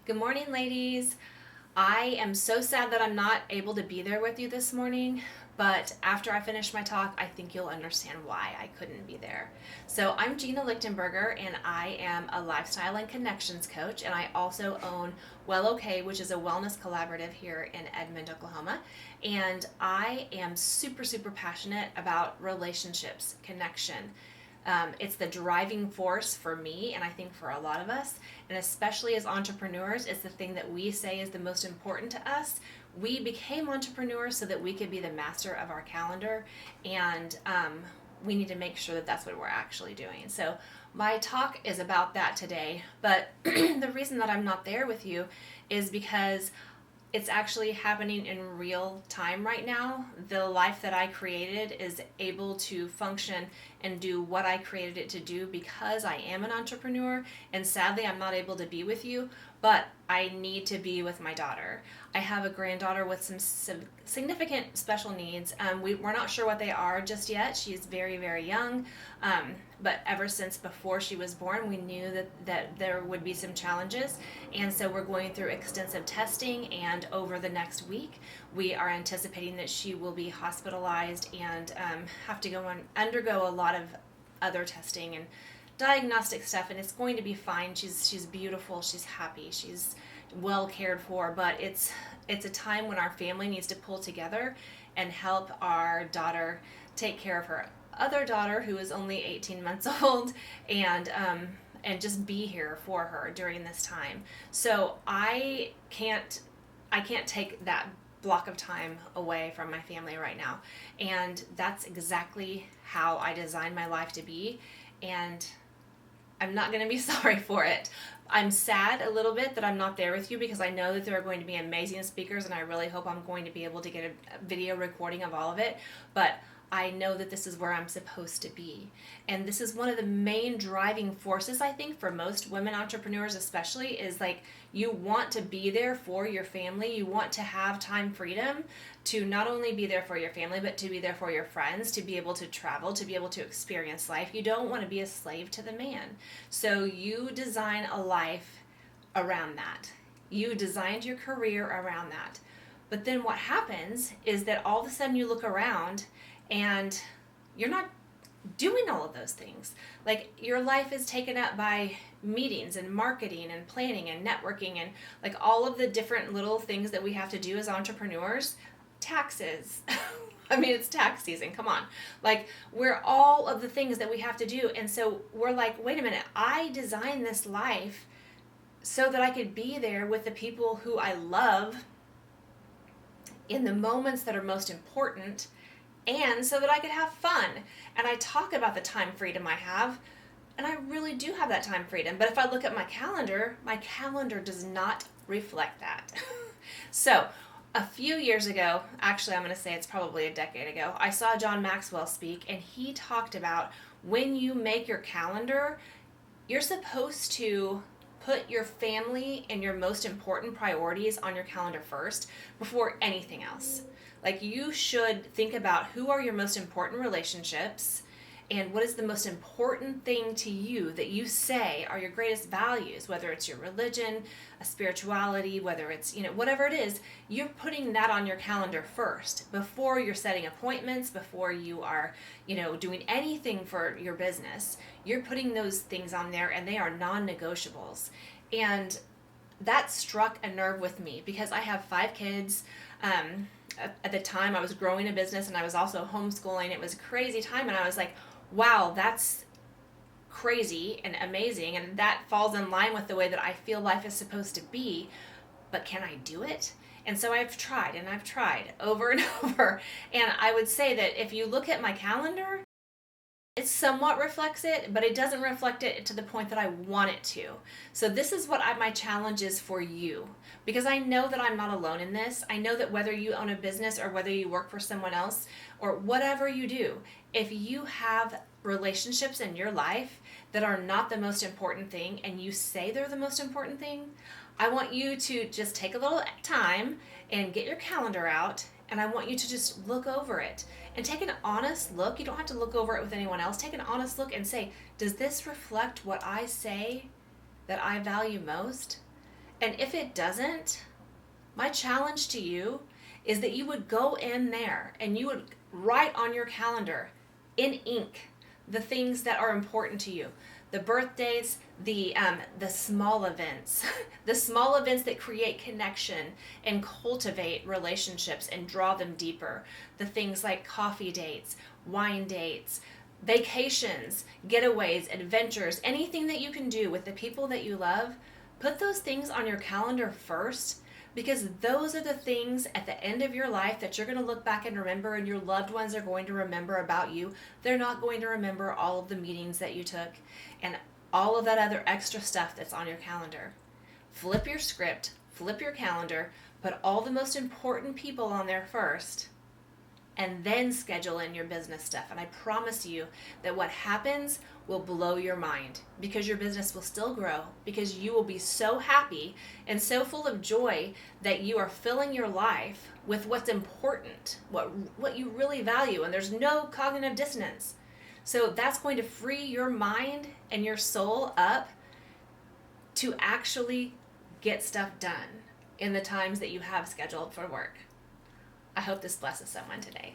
Good morning, ladies. I am so sad that I'm not able to be there with you this morning, but after I finish my talk, I think you'll understand why I couldn't be there. So, I'm Gina Lichtenberger, and I am a lifestyle and connections coach, and I also own Well OK, which is a wellness collaborative here in Edmond, Oklahoma. And I am super, super passionate about relationships, connection. It's the driving force for me, and I think for a lot of us, and especially as entrepreneurs, it's the thing that we say is the most important to us. We became entrepreneurs so that we could be the master of our calendar, and we need to make sure that that's what we're actually doing. So, my talk is about that today, but the reason that I'm not there with you is because it's actually happening in real time right now. The life that I created is able to function and do what I created it to do because I am an entrepreneur. And sadly, I'm not able to be with you, but I need to be with my daughter. I have a granddaughter with some significant special needs. We're not sure what they are just yet. She's very, very young. But ever since before she was born, we knew that there would be some challenges. And so we're going through extensive testing. And over the next week, we are anticipating that she will be hospitalized and have to undergo a lot of other testing and diagnostic stuff, and it's going to be fine. She's beautiful, she's happy, she's well cared for, but it's a time when our family needs to pull together and help our daughter take care of her other daughter who is only 18 months old, and just be here for her during this time. So I can't take that block of time away from my family right now, and that's exactly how I designed my life to be. And I'm not going to be sorry for it. I'm sad a little bit that I'm not there with you because I know that there are going to be amazing speakers, and I really hope I'm going to be able to get a video recording of all of it. But I know that this is where I'm supposed to be. And this is one of the main driving forces, I think, for most women entrepreneurs, especially, is like you want to be there for your family. You want to have time freedom to not only be there for your family, but to be there for your friends, to be able to travel, to be able to experience life. You don't want to be a slave to the man. So you design a life around that. You designed your career around that. But then what happens is that all of a sudden you look around and you're not doing all of those things. Like your life is taken up by meetings and marketing and planning and networking and like all of the different little things that we have to do as entrepreneurs. Taxes. I mean, it's tax season. Come on. Like, we're all of the things that we have to do. And so we're like, wait a minute, I designed this life so that I could be there with the people who I love in the moments that are most important, and so that I could have fun. And I talk about the time freedom I have, and I really do have that time freedom. But if I look at my calendar does not reflect that. So, a few years ago, actually, I'm going to say it's probably a decade ago, I saw John Maxwell speak, and he talked about when you make your calendar, you're supposed to put your family and your most important priorities on your calendar first before anything else. Like, you should think about who are your most important relationships and what is the most important thing to you that you say are your greatest values, whether it's your religion, a spirituality, whether it's, whatever it is, you're putting that on your calendar first before you're setting appointments, before you are, doing anything for your business. You're putting those things on there, and they are non-negotiables. And that struck a nerve with me because I have 5 kids. At the time, I was growing a business and I was also homeschooling. It was a crazy time, and I was like, wow, that's crazy and amazing, and that falls in line with the way that I feel life is supposed to be, but can I do it? And so I've tried and I've tried over and over, and I would say that if you look at my calendar, it somewhat reflects it, but it doesn't reflect it to the point that I want it to. So this is what my challenge is for you, because I know that I'm not alone in this. I know that whether you own a business or whether you work for someone else or whatever you do, if you have relationships in your life that are not the most important thing and you say they're the most important thing, I want you to just take a little time and get your calendar out, and I want you to just look over it and take an honest look. You don't have to look over it with anyone else. Take an honest look and say, does this reflect what I say that I value most? And if it doesn't, my challenge to you is that you would go in there and you would write on your calendar in ink the things that are important to you. The birthdays, the small events, the small events that create connection and cultivate relationships and draw them deeper. The things like coffee dates, wine dates, vacations, getaways, adventures, anything that you can do with the people that you love, put those things on your calendar first, because those are the things at the end of your life that you're going to look back and remember, and your loved ones are going to remember about you. They're not going to remember all of the meetings that you took and all of that other extra stuff that's on your calendar. Flip your script, flip your calendar, put all the most important people on there first, and then schedule in your business stuff. And I promise you that what happens will blow your mind, because your business will still grow, because you will be so happy and so full of joy that you are filling your life with what's important, what you really value, and there's no cognitive dissonance. So that's going to free your mind and your soul up to actually get stuff done in the times that you have scheduled for work. I hope this blesses someone today.